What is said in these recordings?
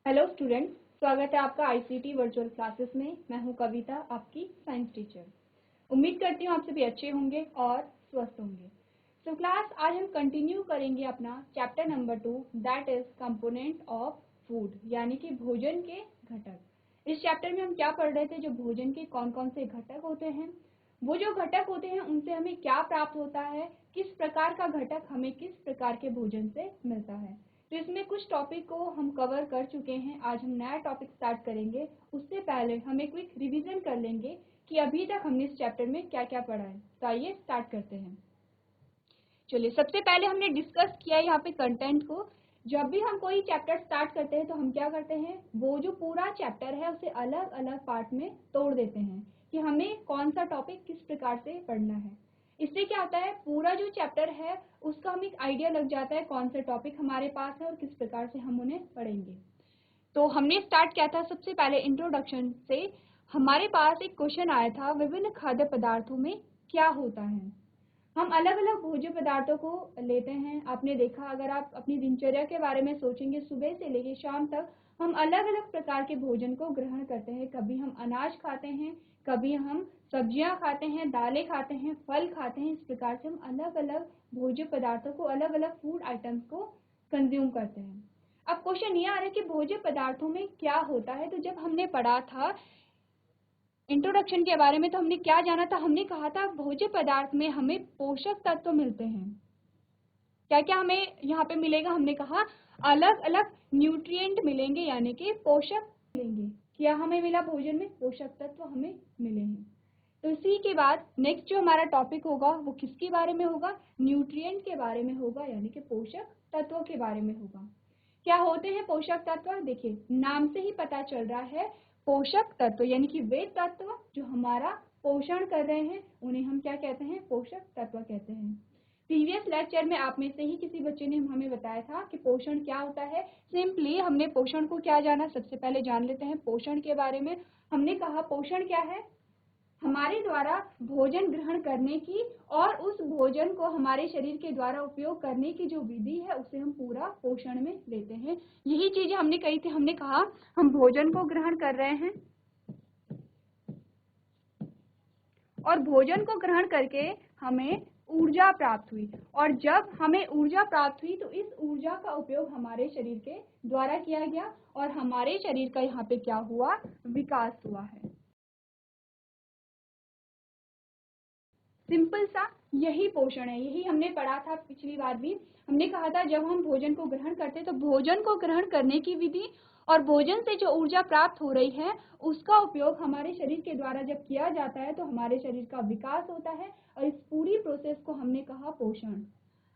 Hello student, स्वागत है आपका आईसीटी वर्चुअल क्लासेस में। मैं हूं कविता, आपकी साइंस टीचर। उम्मीद करती हूं आप सभी अच्छे होंगे और स्वस्थ होंगे। सो क्लास, आज हम कंटिन्यू करेंगे अपना chapter number 2, that is component of food, यानी कि भोजन के घटक। इस चैप्टर में हम क्या पढ़ रहे थे? जो भोजन के कौन कौन से घटक होते हैं, वो जो घटक होते हैं उनसे हमें क्या प्राप्त होता है, किस प्रकार का घटक हमें किस प्रकार के भोजन से मिलता है। तो इसमें कुछ टॉपिक को हम कवर कर चुके हैं। आज हम नया टॉपिक स्टार्ट करेंगे। उससे पहले हम एक क्विक रिवीजन कर लेंगे कि अभी तक हमने इस चैप्टर में क्या क्या पढ़ा है। तो आइए स्टार्ट करते हैं। चलिए, सबसे पहले हमने डिस्कस किया यहाँ पे कंटेंट को। जब भी हम कोई चैप्टर स्टार्ट करते हैं तो हम क्या करते हैं, वो जो पूरा चैप्टर है उसे अलग अलग पार्ट में तोड़ देते हैं कि हमें कौन सा टॉपिक किस प्रकार से पढ़ना है। इससे क्या होता है, पूरा जो चैप्टर है उसका हमें एक आइडिया लग जाता है कौन से टॉपिक हमारे पास है और किस प्रकार से हम उन्हें पढ़ेंगे। तो हमने स्टार्ट किया था सबसे पहले इंट्रोडक्शन से। हमारे पास एक क्वेश्चन आया था, विभिन्न खाद्य पदार्थों में क्या होता है। हम अलग अलग भोज्य पदार्थों को लेते हैं। आपने देखा, अगर आप अपनी दिनचर्या के बारे में सोचेंगे, सुबह से लेकर शाम तक हम अलग अलग प्रकार के भोजन को ग्रहण करते हैं। कभी हम अनाज खाते हैं, कभी हम सब्जियां खाते हैं, दालें खाते हैं, फल खाते हैं। इस प्रकार से हम अलग अलग भोज्य पदार्थों को, अलग अलग फूड आइटम्स को कंज्यूम करते हैं। अब क्वेश्चन ये आ रहा है कि भोज्य पदार्थों में क्या होता है। तो जब हमने पढ़ा था इंट्रोडक्शन के बारे में तो हमने क्या जाना था, हमने कहा था भोज्य पदार्थ में हमें पोषक तत्व मिलते हैं। क्या क्या हमें यहाँ पे मिलेगा? हमने कहा अलग अलग न्यूट्रिएंट मिलेंगे, यानी कि पोषक मिलेंगे। क्या हमें मिला? भोजन में पोषक तत्व हमें मिले हैं। तो इसी के बाद नेक्स्ट जो हमारा टॉपिक होगा वो किसके बारे में होगा? न्यूट्रिएंट के बारे में होगा, यानी कि पोषक तत्वों के बारे में होगा। क्या होते हैं पोषक तत्व? देखिए, नाम से ही पता चल रहा है, पोषक तत्व यानी कि वे तत्व जो हमारा पोषण कर रहे हैं उन्हें हम क्या कहते हैं? पोषक तत्व कहते हैं। प्रीवियस लेक्चर में आप में से ही किसी बच्चे ने हमें बताया था कि पोषण क्या होता है। सिंपली हमने पोषण को क्या जाना, सबसे पहले जान लेते हैं पोषण के बारे में। हमने कहा पोषण क्या है? हमारे द्वारा भोजन ग्रहण करने की और उस भोजन को हमारे शरीर के द्वारा उपयोग करने की जो विधि है उसे हम पूरा पोषण में लेते हैं। यही चीजें हमने कही थी। हमने कहा हम भोजन को ग्रहण कर रहे हैं और भोजन को ग्रहण करके हमें ऊर्जा प्राप्त हुई, और जब हमें ऊर्जा प्राप्त हुई तो इस ऊर्जा का उपयोग हमारे शरीर के द्वारा किया गया और हमारे शरीर का यहाँ पे क्या हुआ? विकास हुआ है। सिंपल सा यही पोषण है। यही हमने पढ़ा था पिछली बार भी। हमने कहा था जब हम भोजन को ग्रहण करते तो भोजन को ग्रहण करने की विधि और भोजन से जो ऊर्जा प्राप्त हो रही है उसका उपयोग हमारे शरीर के द्वारा जब किया जाता है तो हमारे शरीर का विकास होता है, और इस पूरी प्रोसेस को हमने कहा पोषण।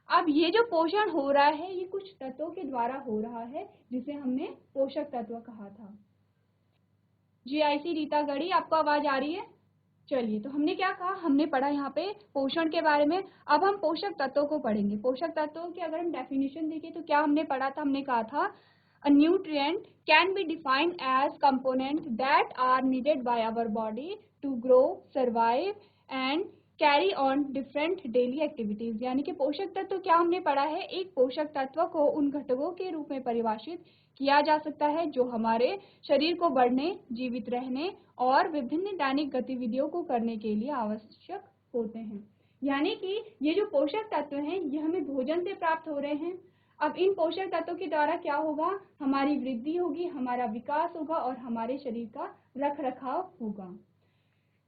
अब ये जो पोषण हो रहा है ये कुछ तत्वों के द्वारा हो रहा है जिसे हमने पोषक तत्व कहा था। जीआईसी रीता गढ़ी, आपको आवाज आ रही है? चलिए, तो हमने क्या कहा, हमने पढ़ा यहाँ पे पोषण के बारे में। अब हम पोषक तत्वों को पढ़ेंगे। पोषक तत्वों की अगर हम डेफिनेशन देखें तो क्या हमने पढ़ा था? हमने कहा था a nutrient can be defined as components that are needed by our body to grow, survive and carry on different daily activities. यानी कि पोषक तत्व क्या हमने पढ़ा है? एक पोषक तत्व को उन घटकों के रूप में परिभाषित किया जा सकता है जो हमारे शरीर को बढ़ने, जीवित रहने और विभिन्न दैनिक गतिविधियों को करने के लिए आवश्यक होते हैं। यानी कि ये जो पोषक तत्व हैं ये हमें भोजन से प्राप्त हो रहे हैं। अब इन पोषक तत्वों के द्वारा क्या होगा? हमारी वृद्धि होगी, हमारा विकास होगा और हमारे शरीर का रख रखाव होगा।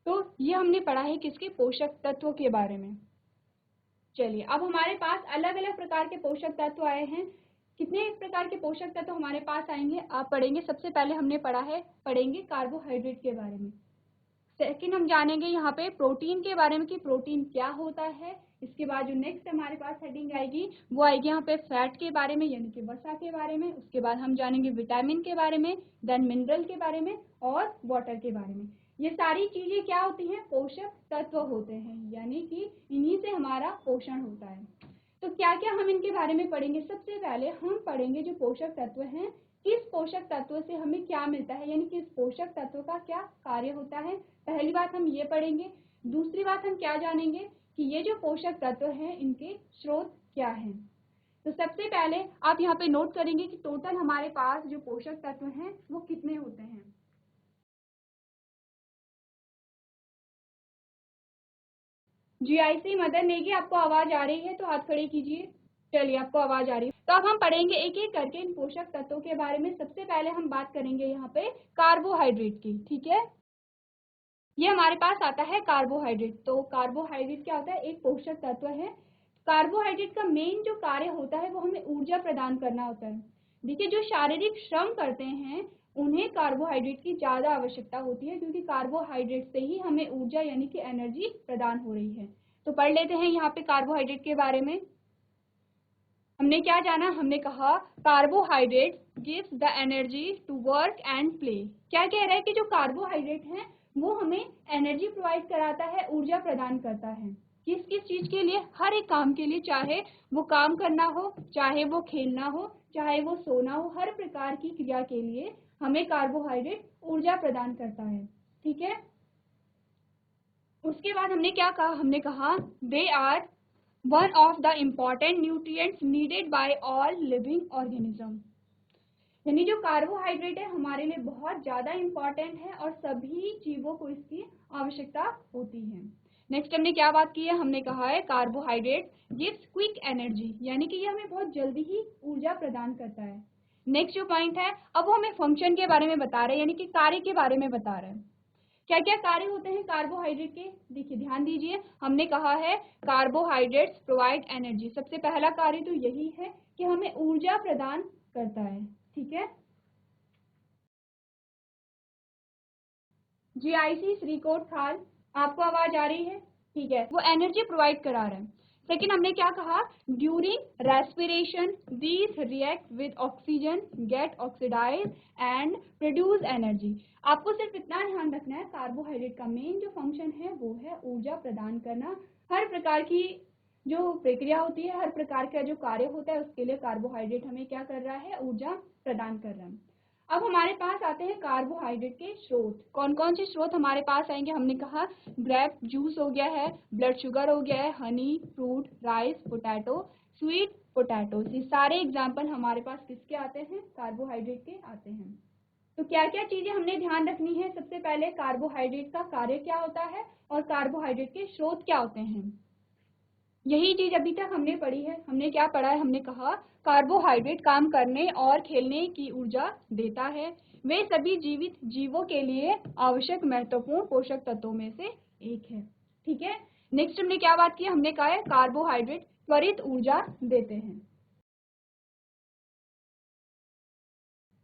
तो ये हमने पढ़ा है किसके? पोषक तत्वों के बारे में। चलिए, अब हमारे पास अलग अलग प्रकार के पोषक तत्व आए हैं। कितने प्रकार के पोषक तत्व हमारे पास आएंगे आप पढ़ेंगे? सबसे पहले हमने पढ़ेंगे कार्बोहाइड्रेट के बारे में। सेकंड हम जानेंगे यहाँ पे प्रोटीन के बारे में कि प्रोटीन क्या होता है। इसके बाद जो नेक्स्ट हमारे पास हेडिंग आएगी वो आएगी यहाँ पे फैट के बारे में, यानी कि वसा के बारे में। उसके बाद हम जानेंगे विटामिन के बारे में, देन मिनरल के बारे में और वाटर के बारे में। ये सारी चीजें क्या होती हैं? पोषक तत्व होते हैं, यानी कि इन्हीं से हमारा पोषण होता है। तो क्या क्या हम इनके बारे में पढ़ेंगे? सबसे पहले हम पढ़ेंगे जो पोषक तत्व हैं, किस पोषक तत्व से हमें क्या मिलता है, यानी कि इस पोषक तत्व का क्या कार्य होता है। पहली बात हम ये पढ़ेंगे। दूसरी बात हम क्या जानेंगे कि ये जो पोषक तत्व हैं इनके स्रोत क्या हैं। तो सबसे पहले आप यहाँ पे नोट करेंगे कि टोटल हमारे पास जो पोषक तत्व हैं वो कितने होते हैं। GIC मदर नेगी, आपको आवाज आ रही है तो हाथ खड़े कीजिए। चलिए, आपको आवाज आ रही है। तो अब हम पढ़ेंगे एक एक करके इन पोषक तत्वों के बारे में। सबसे पहले हम बात करेंगे यहाँ पे कार्बोहाइड्रेट की, ठीक है। ये हमारे पास आता है कार्बोहाइड्रेट। तो कार्बोहाइड्रेट क्या होता है, एक पोषक तत्व है। कार्बोहाइड्रेट का मेन जो कार्य होता है वो हमें ऊर्जा प्रदान करना होता है। देखिए, जो शारीरिक श्रम करते हैं उन्हें कार्बोहाइड्रेट की ज्यादा आवश्यकता होती है, क्योंकि कार्बोहाइड्रेट से ही हमें ऊर्जा यानी कि एनर्जी प्रदान हो रही है। तो पढ़ लेते हैं यहाँ पे कार्बोहाइड्रेट के बारे में। हमने क्या जाना, हमने कहा carbohydrate gives the energy to work and play. क्या कह रहा है कि जो कार्बोहाइड्रेट है वो हमें एनर्जी प्रोवाइड कराता है, ऊर्जा प्रदान करता है। किस किस चीज के लिए, हर एक काम के लिए, चाहे वो काम करना हो, चाहे वो खेलना हो, चाहे वो सोना हो, हर प्रकार की क्रिया के लिए हमें कार्बोहाइड्रेट ऊर्जा प्रदान करता है, ठीक है। उसके बाद हमने क्या कहा, हमने कहा they are one of the important nutrients needed by all living organism. यानी जो कार्बोहाइड्रेट है हमारे लिए बहुत ज्यादा इम्पॉर्टेंट है और सभी जीवों को इसकी आवश्यकता होती है। नेक्स्ट हमने क्या बात की है, हमने कहा है कार्बोहाइड्रेट गिव्स क्विक एनर्जी, यानी कि ये हमें बहुत जल्दी ही ऊर्जा प्रदान करता है। नेक्स्ट जो पॉइंट है, अब वो हमें फंक्शन के बारे में बता रहे हैं, यानी कि कार्य के बारे में बता रहे हैं। क्या क्या कार्य होते हैं कार्बोहाइड्रेट के, देखिए ध्यान दीजिए। हमने कहा है कार्बोहाइड्रेट्स प्रोवाइड एनर्जी। सबसे पहला कार्य तो यही है कि हमें ऊर्जा प्रदान करता है, ठीक है। GIC श्रीकोट खाल, आपको आवाज आ रही है, ठीक है। वो एनर्जी प्रोवाइड करा रहे हैं। सेकेंड हमने क्या कहा, during respiration these react with oxygen, get oxidise and produce energy. आपको सिर्फ इतना ध्यान रखना है, कार्बोहाइड्रेट का मेन जो फंक्शन है वो है ऊर्जा प्रदान करना। हर प्रकार की जो प्रक्रिया होती है, हर प्रकार का जो कार्य होता है उसके लिए कार्बोहाइड्रेट हमें क्या कर रहा है, ऊर्जा प्रदान कर रहा है। अब हमारे पास आते हैं कार्बोहाइड्रेट के स्रोत। कौन कौन से स्रोत हमारे पास आएंगे, हमने कहा ग्रेप जूस हो गया है, ब्लड शुगर हो गया है, Honey, fruit, rice, potato, sweet potato. ये सारे एग्जाम्पल हमारे पास किसके आते हैं, कार्बोहाइड्रेट के आते हैं। तो क्या क्या चीजें हमने ध्यान रखनी है, सबसे पहले कार्बोहाइड्रेट का कार्य क्या होता है और कार्बोहाइड्रेट के स्रोत क्या होते हैं। यही चीज अभी तक हमने पढ़ी है। हमने क्या पढ़ा है, हमने कहा कार्बोहाइड्रेट काम करने और खेलने की ऊर्जा देता है। वे सभी जीवित जीवों के लिए आवश्यक महत्वपूर्ण पोषक तत्वों में से एक है, ठीक है। नेक्स्ट हमने क्या बात की, हमने कहा है कार्बोहाइड्रेट त्वरित ऊर्जा देते हैं।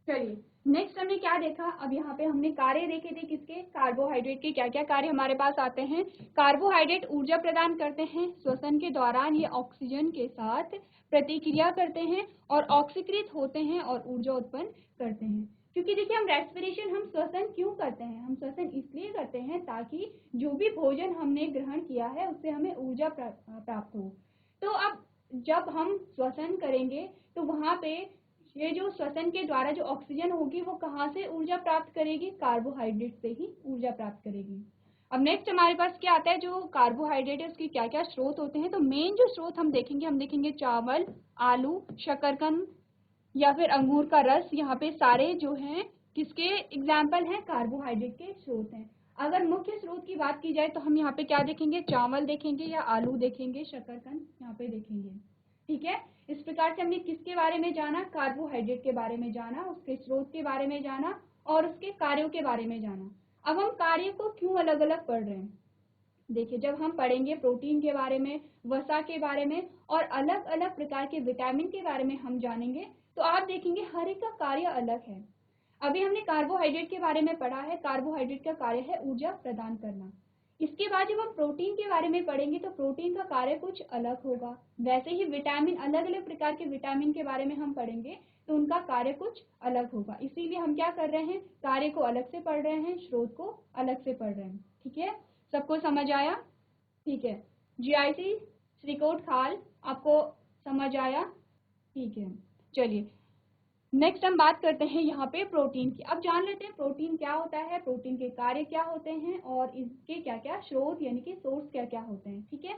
चलिए, नेक्स्ट हमने क्या देखा, अब यहाँ पे हमने कार्य देखे थे किसके, कार्बोहाइड्रेट के क्या क्या कार्य हमारे पास आते हैं। कार्बोहाइड्रेट ऊर्जा प्रदान करते हैं, श्वसन के दौरान ये ऑक्सीजन के साथ प्रतिक्रिया करते हैं और ऑक्सीकृत होते हैं और ऊर्जा उत्पन्न करते हैं। क्योंकि देखिए, हम रेस्पिरेशन, हम श्वसन क्यों करते हैं, हम श्वसन इसलिए करते हैं ताकि जो भी भोजन हमने ग्रहण किया है उससे हमें ऊर्जा प्राप्त हो। तो अब जब हम श्वसन करेंगे तो वहां पे ये जो श्वसन के द्वारा जो ऑक्सीजन होगी वो कहाँ से ऊर्जा प्राप्त करेगी, कार्बोहाइड्रेट से ही ऊर्जा प्राप्त करेगी। अब नेक्स्ट हमारे पास क्या आता है, जो कार्बोहाइड्रेट है उसके क्या क्या स्रोत होते हैं। तो मेन जो स्रोत हम देखेंगे चावल, आलू, शकरकंद या फिर अंगूर का रस। यहाँ पे सारे जो हैं किसके एग्जाम्पल हैं, कार्बोहाइड्रेट के स्रोत हैं। अगर मुख्य स्रोत की बात की जाए तो हम यहाँ पे क्या देखेंगे, चावल देखेंगे या आलू देखेंगे, शकरकंद यहाँ पे देखेंगे, ठीक है। इस प्रकार से हमने किसके बारे में जाना, कार्बोहाइड्रेट के बारे में जाना, उसके स्रोत के बारे में जाना और उसके कार्यों के बारे में जाना। अब हम कार्य को क्यों अलग अलग पढ़ रहे हैं, देखिए जब हम पढ़ेंगे प्रोटीन के बारे में, वसा के बारे में और अलग अलग प्रकार के विटामिन के बारे में हम जानेंगे, तो आप देखेंगे हर एक का कार्य अलग है। अभी हमने कार्बोहाइड्रेट के बारे में पढ़ा है, कार्बोहाइड्रेट का कार्य है ऊर्जा प्रदान करना। इसके बाद जब हम प्रोटीन के बारे में पढ़ेंगे तो प्रोटीन का कार्य कुछ अलग होगा। वैसे ही विटामिन, अलग अलग प्रकार के विटामिन के बारे में हम पढ़ेंगे तो उनका कार्य कुछ अलग होगा। इसीलिए हम क्या कर रहे हैं, कार्य को अलग से पढ़ रहे हैं, स्रोत को अलग से पढ़ रहे हैं, ठीक है। सबको समझ आया, ठीक है। GIC श्रीकोट खाल, आपको समझ आया, ठीक है। चलिए, नेक्स्ट हम बात करते हैं यहाँ पे प्रोटीन की। अब जान लेते हैं प्रोटीन क्या होता है, प्रोटीन के कार्य क्या होते हैं और इसके क्या क्या स्रोत यानी कि सोर्स क्या क्या होते हैं, ठीक है।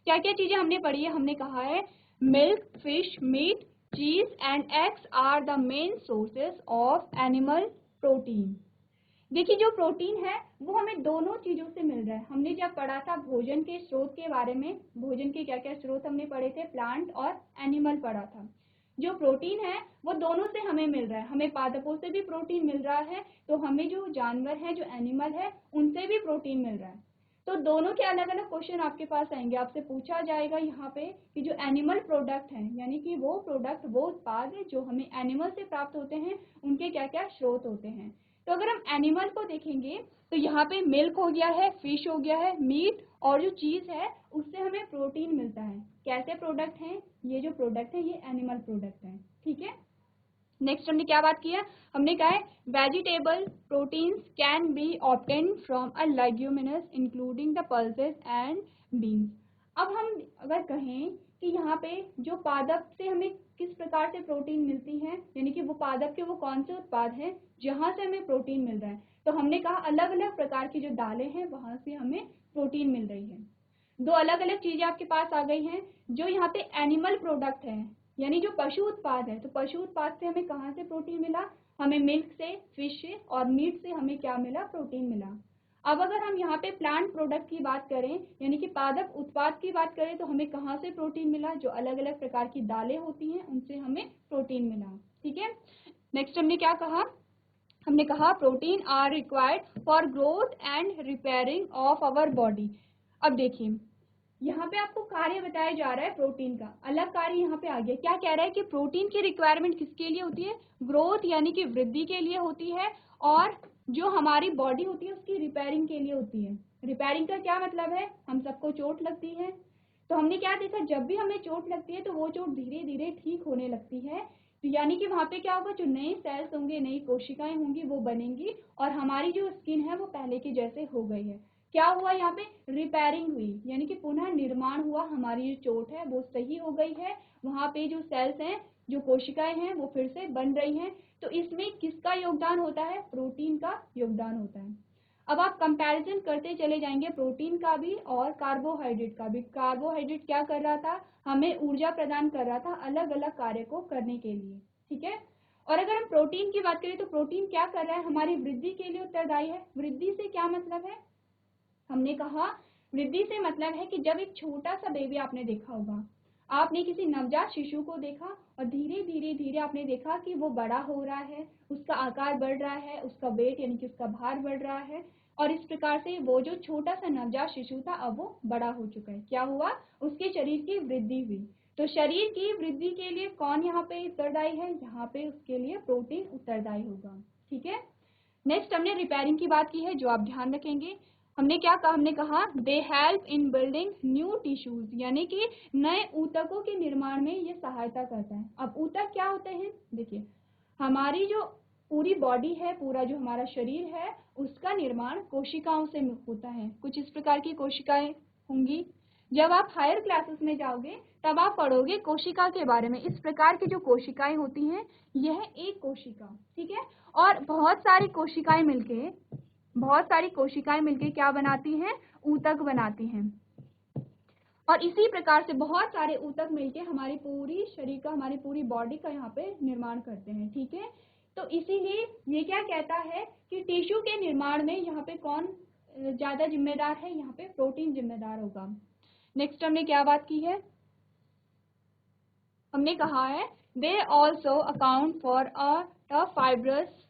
क्या क्या चीजें हमने पढ़ी है, हमने कहा है milk, fish, meat, cheese and eggs are the main sources of animal protein. देखिए जो प्रोटीन है वो हमें दोनों चीजों से मिल रहा है। हमने जब पढ़ा था भोजन के स्रोत के बारे में, भोजन के क्या क्या स्रोत हमने पढ़े थे, प्लांट और एनिमल पढ़ा था। जो प्रोटीन है वो दोनों से हमें मिल रहा है। हमें पादपों से भी प्रोटीन मिल रहा है, तो हमें जो जानवर है, जो एनिमल है, उनसे भी प्रोटीन मिल रहा है। तो दोनों के अलग अलग क्वेश्चन आपके पास आएंगे। आपसे पूछा जाएगा यहाँ पे कि जो एनिमल प्रोडक्ट है, यानी कि वो प्रोडक्ट, वो उत्पाद जो हमें एनिमल से प्राप्त होते हैं, उनके क्या क्या स्रोत होते हैं। तो अगर हम एनिमल को देखेंगे तो यहाँ पे मिल्क हो गया है, फिश हो गया है, मीट और जो चीज है उससे हमें प्रोटीन मिलता है। कैसे प्रोडक्ट हैं ये? जो प्रोडक्ट है ये एनिमल प्रोडक्ट है, ठीक है। नेक्स्ट हमने क्या बात किया? हमने कहा है vegetable proteins can be obtained from a leguminous including the pulses and beans. अब हम अगर कहें कि यहाँ पे जो पादप से हमें किस प्रकार से प्रोटीन मिलती है, यानी कि वो पादप के वो कौन से उत्पाद हैं जहाँ से हमें प्रोटीन मिल रहा है, तो हमने कहा अलग अलग प्रकार की जो दालें हैं वहां से हमें प्रोटीन मिल रही है। दो अलग अलग चीजें आपके पास आ गई हैं। जो यहाँ पे एनिमल प्रोडक्ट है, यानी जो पशु उत्पाद है, तो पशु उत्पाद से हमें कहाँ से प्रोटीन मिला? हमें मिल्क से, फिश से और मीट से हमें क्या मिला? प्रोटीन मिला। अब अगर हम यहाँ पे प्लांट प्रोडक्ट की बात करें, यानी कि पादप उत्पाद की बात करें, तो हमें कहाँ से प्रोटीन मिला? जो अलग अलग प्रकार की दालें होती हैं उनसे हमें प्रोटीन मिला, ठीक है। नेक्स्ट हमने क्या कहा? हमने कहा protein are required for growth and repairing of our body. अब देखिए यहाँ पे आपको कार्य बताया जा रहा है प्रोटीन का, अलग कार्य यहाँ पे आ गया। क्या कह रहा है कि प्रोटीन की रिक्वायरमेंट किसके लिए होती है? ग्रोथ यानी कि वृद्धि के लिए होती है, और जो हमारी बॉडी होती है उसकी रिपेयरिंग के लिए होती है। रिपेयरिंग का क्या मतलब है? हम सबको चोट लगती है, तो हमने क्या देखा, जब भी हमें चोट लगती है तो वो चोट धीरे धीरे ठीक होने लगती है। तो यानी कि वहां पे क्या होगा, जो नए सेल्स होंगे, नई कोशिकाएं होंगी, वो बनेंगी और हमारी जो स्किन है वो पहले के जैसे हो गई है। क्या हुआ यहाँ पे? रिपेयरिंग हुई, यानी कि पुनः निर्माण हुआ। हमारी जो चोट है वो सही हो गई है, वहां पे जो सेल्स हैं, जो कोशिकाएं हैं, वो फिर से बन रही हैं। तो इसमें किसका योगदान होता है? प्रोटीन का योगदान होता है। अब आप कंपैरिजन करते चले जाएंगे प्रोटीन का भी और कार्बोहाइड्रेट का भी। कार्बोहाइड्रेट क्या कर रहा था? हमें ऊर्जा प्रदान कर रहा था अलग अलग कार्य को करने के लिए, ठीक है। और अगर हम प्रोटीन की बात करें तो प्रोटीन क्या कर रहा है? हमारी वृद्धि के लिए उत्तरदायी है। वृद्धि से क्या मतलब है? हमने कहा वृद्धि से मतलब है कि जब एक छोटा सा बेबी आपने देखा होगा, आपने किसी नवजात शिशु को देखा और धीरे धीरे धीरे आपने देखा कि वो बड़ा हो रहा है, उसका आकार बढ़ रहा है, उसका वेट यानी कि उसका भार बढ़ रहा है, और इस प्रकार से वो जो छोटा सा नवजात शिशु था अब वो बड़ा हो चुका है। क्या हुआ? उसके शरीर की वृद्धि हुई। तो शरीर की वृद्धि के लिए कौन यहाँ पे उत्तरदायी है? यहाँ पे उसके लिए प्रोटीन उत्तरदायी होगा, ठीक है। नेक्स्ट हमने रिपेयरिंग की बात की है, जो आप ध्यान रखेंगे। हमने क्या कहा? हमने कहा they help in building new tissues, यानी कि नए ऊतकों के निर्माण में ये सहायता करता है। अब ऊतक क्या होते हैं? देखिए हमारी जो पूरी बॉडी है, पूरा जो हमारा शरीर है, उसका निर्माण कोशिकाओं से होता है। कुछ इस प्रकार की कोशिकाएं होंगी। जब आप हायर क्लासेस में जाओगे तब आप पढ़ोगे कोशिका के बारे में। इस प्रकार की जो कोशिकाएं होती हैं, यह एक कोशिका, ठीक है। और बहुत सारी कोशिकाएं मिलके क्या बनाती हैं? ऊतक बनाती हैं। और इसी प्रकार से बहुत सारे ऊतक मिलके हमारी पूरी शरीर का, हमारी पूरी बॉडी का यहाँ पे निर्माण करते हैं, ठीक है। तो इसीलिए ये क्या कहता है कि टिश्यू के निर्माण में यहाँ पे कौन ज्यादा जिम्मेदार है? यहाँ पे प्रोटीन जिम्मेदार होगा। नेक्स्ट हमने क्या बात की है? हमने कहा है they also account for a fibrous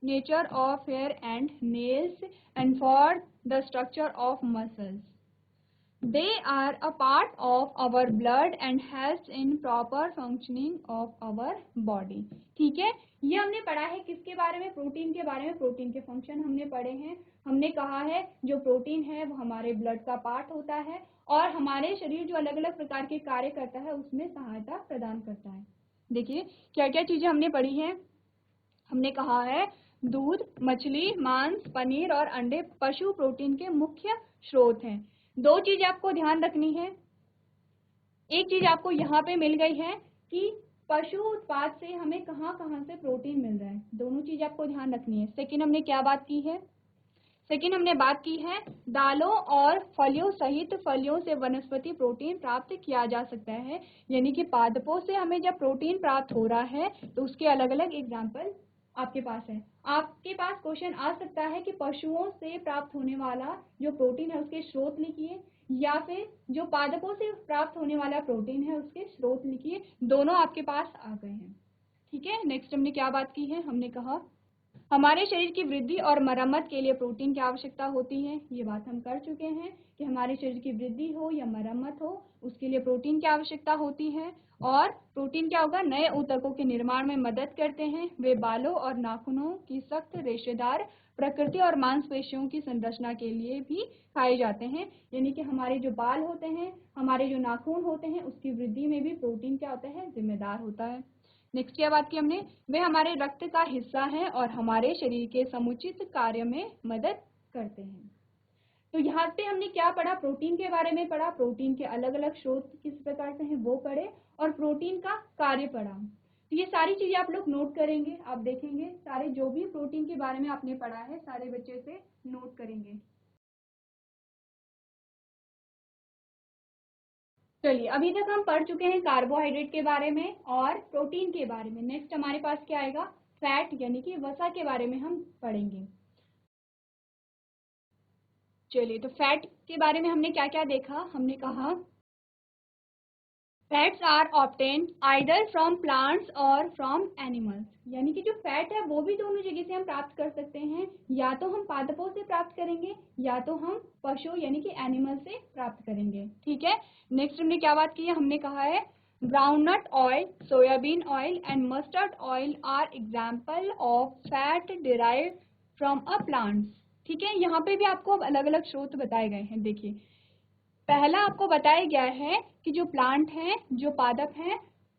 nature of hair and nails and for the structure of muscles. They are a part of our blood and helps in proper functioning of our body. ठीक है, ये हमने पढ़ा है किसके बारे में? Protein के बारे में। प्रोटीन के फंक्शन हमने पढ़े हैं। हमने कहा है जो प्रोटीन है वो हमारे ब्लड का पार्ट होता है और हमारे शरीर जो अलग अलग प्रकार के कार्य करता है उसमें सहायता प्रदान करता है। देखिए क्या क्या चीजें हमने पढ़ी हैं। हमने कहा है दूध, मछली, मांस, पनीर और अंडे पशु प्रोटीन के मुख्य स्रोत हैं। दो चीज आपको ध्यान रखनी है। एक चीज आपको यहाँ पे मिल गई है कि पशु उत्पाद से हमें कहाँ कहाँ से प्रोटीन मिल रहा है। दोनों चीज आपको ध्यान रखनी है। सेकंड हमने क्या बात की है? सेकेंड हमने बात की है दालों और फलियों सहित फलियों से वनस्पति प्रोटीन प्राप्त किया जा सकता है, यानी कि पादपों से हमें जब प्रोटीन प्राप्त हो रहा है तो उसके अलग अलग एग्जाम्पल आपके पास है। आपके पास क्वेश्चन आ सकता है कि पशुओं से प्राप्त होने वाला जो प्रोटीन है उसके स्रोत लिखिए, या फिर जो पादपों से प्राप्त होने वाला प्रोटीन है उसके स्रोत लिखिए। दोनों आपके पास आ गए हैं। ठीक है, नेक्स्ट हमने क्या बात की है, हमने कहा हमारे शरीर की वृद्धि और मरम्मत के लिए प्रोटीन की आवश्यकता होती है। ये बात हम कर चुके हैं कि हमारे शरीर की वृद्धि हो या मरम्मत हो उसके लिए प्रोटीन की आवश्यकता होती है। और प्रोटीन क्या होगा, नए ऊतकों के निर्माण में मदद करते हैं। वे बालों और नाखूनों की सख्त रेशेदार प्रकृति और मांसपेशियों की संरचना के लिए भी खाए जाते हैं, यानी कि हमारे जो बाल होते हैं, हमारे जो नाखून होते हैं, उसकी वृद्धि में भी प्रोटीन क्या होता है, जिम्मेदार होता है। नेक्स्ट क्या बात की हमने, वे हमारे रक्त का हिस्सा हैं और हमारे शरीर के समुचित कार्य में मदद करते हैं। तो यहाँ पे हमने क्या पढ़ा, प्रोटीन के बारे में पढ़ा, प्रोटीन के अलग अलग स्रोत किस प्रकार से हैं वो पढ़े, और प्रोटीन का कार्य पढ़ा। तो ये सारी चीजें आप लोग नोट करेंगे, आप देखेंगे सारे जो भी प्रोटीन के बारे में आपने पढ़ा है सारे बच्चे से नोट करेंगे। चलिए, अभी तक हम पढ़ चुके हैं कार्बोहाइड्रेट के बारे में और प्रोटीन के बारे में। नेक्स्ट हमारे पास क्या आएगा, फैट यानी कि वसा के बारे में हम पढ़ेंगे। चलिए, तो फैट के बारे में हमने क्या क्या देखा, हमने कहा fats are obtained either from plants और फ्रॉम एनिमल्स, यानी कि जो फैट है वो भी दोनों जगह से हम प्राप्त कर सकते हैं, या तो हम पादपों से प्राप्त करेंगे या तो हम पशु यानी कि एनिमल से प्राप्त करेंगे। ठीक है, नेक्स्ट हमने क्या बात की है, हमने कहा है groundnut oil, soybean oil and mustard oil are example of fat derived from a plants. ठीक है, यहाँ पे भी आपको अलग अलग स्रोत बताए गए हैं। देखिए, पहला आपको बताया गया है कि जो प्लांट हैं, जो पादप हैं,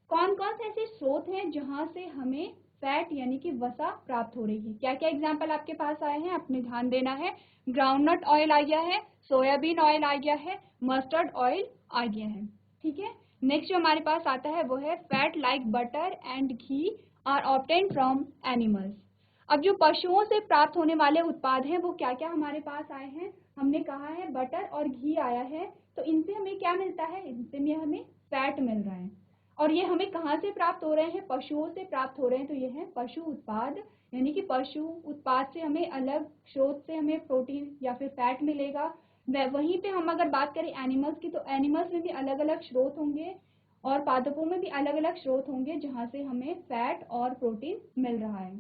कौन कौन से ऐसे स्रोत हैं जहां से हमें फैट यानी कि वसा प्राप्त हो रही है। क्या क्या एग्जाम्पल आपके पास आए हैं, आपने ध्यान देना है। ग्राउंडनट ऑयल आ गया है, सोयाबीन ऑयल आ गया है, मस्टर्ड ऑयल आ गया है। ठीक है, नेक्स्ट जो हमारे पास आता है वो है fat like butter and ghee are obtained from animals. अब जो पशुओं से प्राप्त होने वाले उत्पाद हैं वो क्या क्या हमारे पास आए हैं, हमने कहा है बटर और घी आया है। तो इनसे हमें क्या मिलता है, इनसे हमें फैट मिल रहा है। और ये हमें कहाँ से प्राप्त हो रहे हैं, पशुओं से प्राप्त हो रहे हैं। तो ये है पशु उत्पाद, यानी कि पशु उत्पाद से हमें अलग स्रोत से हमें प्रोटीन या फिर फैट मिलेगा। वहीं पे हम अगर बात करें एनिमल्स की, तो एनिमल्स में भी अलग अलग स्रोत होंगे और पादपों में भी अलग अलग स्रोत होंगे जहाँ से हमें फैट और प्रोटीन मिल रहा है।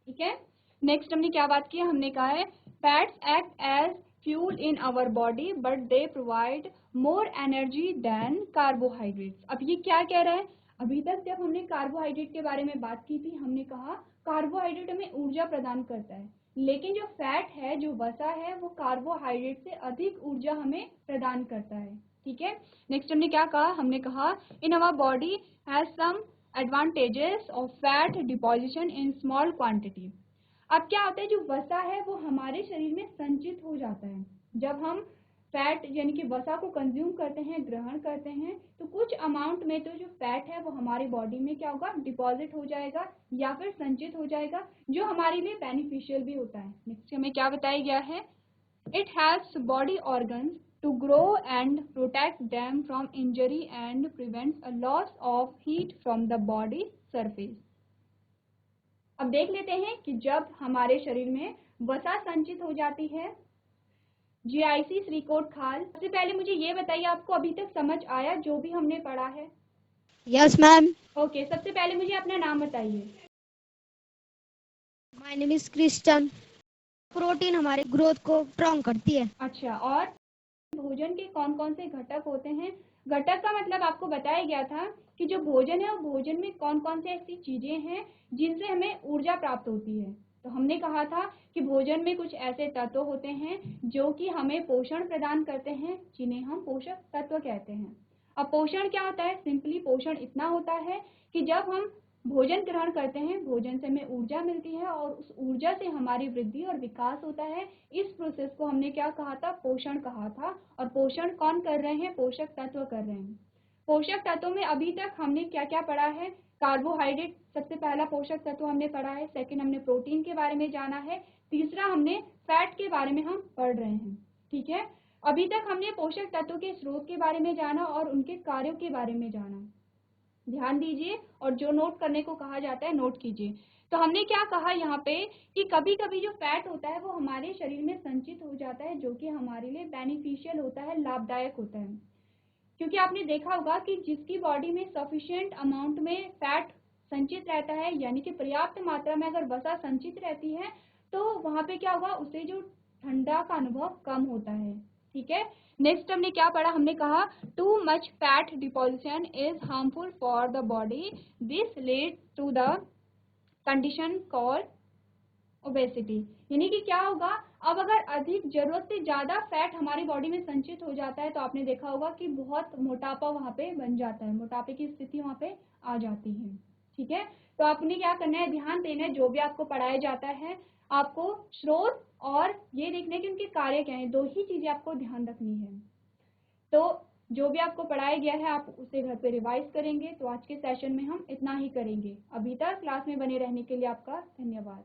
ठीक है, नेक्स्ट हमने क्या बात की है, हमने कहा है fats act as fuel in our body but they provide more energy than carbohydrates. अब ये क्या कह रहा है, अभी तक जब हमने कार्बोहाइड्रेट के बारे में बात की थी हमने कहा कार्बोहाइड्रेट हमें ऊर्जा प्रदान करता है, लेकिन जो फैट है, जो वसा है, वो कार्बोहाइड्रेट से अधिक ऊर्जा हमें प्रदान करता है। ठीक है, नेक्स्ट हमने क्या कहा, हमने कहा in our body has some advantages of fat deposition in small quantity. अब क्या होता है, जो वसा है वो हमारे शरीर में संचित हो जाता है। जब हम फैट यानी कि वसा को कंज्यूम करते हैं, ग्रहण करते हैं, तो कुछ अमाउंट में तो जो फैट है वो हमारी बॉडी में क्या होगा, डिपॉजिट हो जाएगा या फिर संचित हो जाएगा, जो हमारे लिए बेनिफिशियल भी होता है। नेक्स्ट हमें क्या बताया गया है, it helps body organs to grow and protect them from injury and prevents a loss of heat from the body surface। अब देख लेते हैं कि जब हमारे शरीर में वसा संचित हो जाती है, जीआईसी श्रीकोट खाल, सबसे पहले मुझे ये बताइए आपको अभी तक समझ आया जो भी हमने पढ़ा है? Yes ma'am. ओके, सबसे पहले मुझे अपना नाम बताइए। My name is Kristen. Protein हमारे ग्रोथ को स्ट्रॉन्ग करती है। अच्छा, और भोजन के कौन कौन से घटक होते हैं? घटक का मतलब आपको बताया गया था कि जो भोजन है वो भोजन में कौन कौन से ऐसी चीजें हैं जिनसे हमें ऊर्जा प्राप्त होती है। तो हमने कहा था कि भोजन में कुछ ऐसे तत्व होते हैं जो कि हमें पोषण प्रदान करते हैं, जिन्हें हम पोषक तत्व कहते हैं। अब पोषण क्या होता है, सिंपली पोषण इतना होता है कि जब हम भोजन ग्रहण करते हैं, भोजन से हमें ऊर्जा मिलती है और उस ऊर्जा से हमारी वृद्धि और विकास होता है। इस प्रोसेस को हमने क्या कहा था, पोषण कहा था। और पोषण कौन कर रहे हैं, पोषक तत्व कर रहे हैं। पोषक तत्वों में अभी तक हमने क्या क्या पढ़ा है, कार्बोहाइड्रेट सबसे पहला पोषक तत्व हमने पढ़ा है, सेकंड हमने प्रोटीन के बारे में जाना है, तीसरा हमने फैट के बारे में हम पढ़ रहे हैं। ठीक है, अभी तक हमने पोषक तत्वों के स्रोत के बारे में जाना और उनके कार्यों के बारे में जाना। ध्यान दीजिए और जो नोट करने को कहा जाता है नोट कीजिए। तो हमने क्या कहा यहाँ पे कि कभी कभी जो फैट होता है वो हमारे शरीर में संचित हो जाता है, जो कि हमारे लिए बेनिफिशियल होता है, लाभदायक होता है। क्योंकि आपने देखा होगा कि जिसकी बॉडी में सफिशिएंट अमाउंट में फैट संचित रहता है, यानी कि पर्याप्त मात्रा में अगर वसा संचित रहती है, तो वहां पे क्या होगा, उसे जो ठंडा का अनुभव कम होता है। ठीक है, नेक्स्ट हमने क्या पढ़ा, हमने कहा too much fat deposition is harmful for the body, this lead to the condition called obesity. यानी कि क्या होगा, अब अगर अधिक जरूरत से ज्यादा फैट हमारी बॉडी में संचित हो जाता है तो आपने देखा होगा कि बहुत मोटापा वहां पे बन जाता है, मोटापे की स्थिति वहां पे आ जाती है। ठीक है, तो आपने क्या करना है, ध्यान देना है जो भी आपको पढ़ाया जाता है, आपको स्रोत और ये देखना है कि उनके कार्य क्या है, दो ही चीजें आपको ध्यान रखनी है। तो जो भी आपको पढ़ाया गया है आप उसे घर पे रिवाइज करेंगे। तो आज के सेशन में हम इतना ही करेंगे। अभी तक क्लास में बने रहने के लिए आपका धन्यवाद।